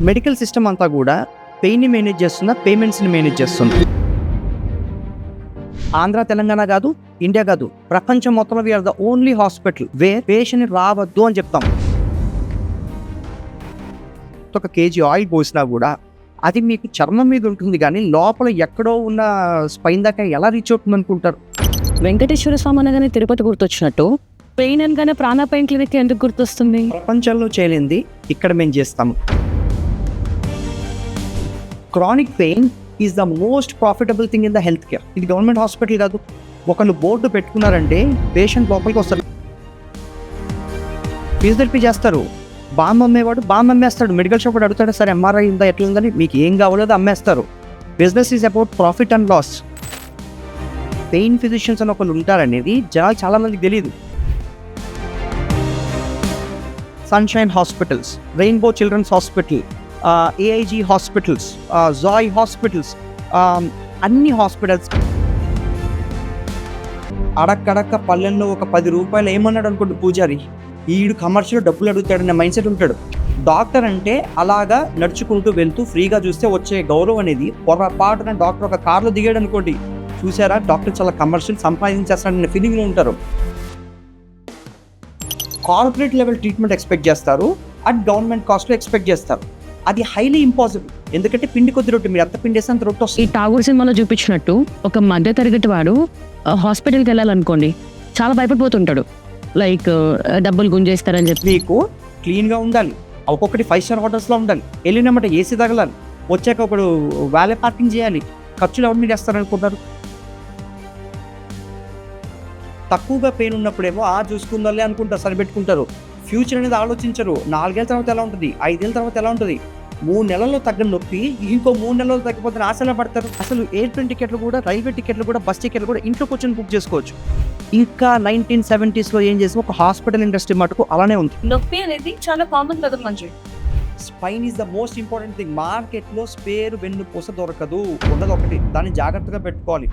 Medical system అంతా కూడా పెయిన్ని manage చేస్తున్నా, పేమెంట్స్ని మేనేజ్ చేస్తుంది. ఆంధ్ర తెలంగాణ కాదు, ఇండియా కాదు, ప్రపంచం మొత్తంలో we are the only hospital where patient రావద్దు అని చెప్తాం. ఒక కేజీ ఆయిల్ పోసినా కూడా అది మీకు చర్మం మీద ఉంటుంది, కానీ లోపల ఎక్కడో ఉన్న స్పైన్ దాకా ఎలా రీచ్ అవుతుంది అనుకుంటారు? వెంకటేశ్వర స్వామి అనగానే తిరుపతి గుర్తొచ్చినట్టు పెయిన్ అనగానే ప్రాణ పెయిన్ క్లినిక్ ఎందుకు గుర్తొస్తుంది? ప్రపంచంలో చేయలేంది ఇక్కడ మేము చేస్తాము. Chronic pain is the most profitable thing in the health care. ఇది గవర్నమెంట్ హాస్పిటల్ కాదు. ఒకళ్ళు బోర్డు పెట్టుకున్నారంటే పేషెంట్ లోపలికి వస్తారు, ఫిజియోథెరపీ చేస్తారు, బాంబు అమ్మేవాడు బాంబు అమ్మేస్తాడు, మెడికల్ షాప్ అడుగుతాడు సరే ఎంఆర్ఐ ఉందా ఎట్లా ఉందని, మీకు ఏం కావాలో అమ్మేస్తారు. Business is about profit and loss. Pain physicians అని ఒకళ్ళు ఉంటారనేది జనాలు చాలా మందికి తెలియదు. Sunshine hospitals, rainbow children's hospital, AIG hospitals, joy hospitals, అన్ని హాస్పిటల్స్ అడక్కడక్క పల్లెల్లో ఒక 10 రూపాయలు ఏమన్నాడు అనుకోండి పూజారి, ఈడు కమర్షియల్ డబ్బులు అడుగుతాడనే మైండ్ సెట్ ఉంటాడు. డాక్టర్ అంటే అలాగా నడుచుకుంటూ వెళ్తూ ఫ్రీగా చూస్తే వచ్చే గౌరవం అనేది, పొరపాటున డాక్టర్ ఒక కార్లో దిగాడు అనుకోండి, చూసారా డాక్టర్ చాలా కమర్షియల్ సంపాదించేస్తాడనే ఫీలింగ్లో ఉంటారు. కార్పొరేట్ లెవెల్ ట్రీట్మెంట్ ఎక్స్పెక్ట్ చేస్తారు, అట్ గవర్నమెంట్ కాస్ట్లో ఎక్స్పెక్ట్ చేస్తారు. అది హైలీ ఇంపాసిబుల్. ఎందుకంటే పిండి కొద్ది రొట్టె, మీరు ఎంత పిండి వేస్తే అంత రొట్టె వస్తుంది. ఈ ఠాగూర్ సినిమాలో చూపించినట్టు ఒక మధ్య తరగతి వాడు హాస్పిటల్కి వెళ్ళాలనుకోండి చాలా భయపడిపోతుంటాడు, లైక్ డబ్బులు గుంజేస్తారని చెప్పి. మీకు క్లీన్గా ఉండాలి, ఒక్కొక్కటి 5 స్టార్ హోటల్స్లో ఉండాలి, వెళ్ళినమాట ఏసీ తగలాలి, వచ్చాక ఒకడు వ్యాలే పార్కింగ్ చేయాలి. ఖర్చులు ఎవరు మీరు వేస్తారనుకుంటారు? తక్కువగా పెయిన్ ఉన్నప్పుడేమో చూసుకుందాలే అనుకుంటారు, సరిపెట్టుకుంటారు. ఫ్యూచర్ అనేది ఆలోచించరు. 4 ఏళ్ళ తర్వాత ఎలా ఉంటుంది, 5 ఏళ్ళ తర్వాత ఎలా ఉంటుంది, 3 నెలల్లో తగ్గని నొప్పి ఇంకో 3 నెలల్లో తగ్గిపోతే ఆశలా పడతారు. అసలు ఎయిర్ప్లేన్ టికెట్లు కూడా, రైల్వే టికెట్లు కూడా, బస్ టికెట్లు కూడా ఇంట్లో కూర్చొని బుక్ చేసుకోవచ్చు. ఇంకా 1970s ఏం చేసి ఒక హాస్పిటల్ ఇండస్ట్రీ మటుకు అలానే ఉంది. నొప్పి అనేది చాలా కామన్ కదా మంచి. Spine is the most important thing. మార్కెట్లో స్పేర్ వెన్నుపూస దొరకదు, ఉండదు ఒకటి, దాన్ని జాగ్రత్తగా పెట్టుకోవాలి.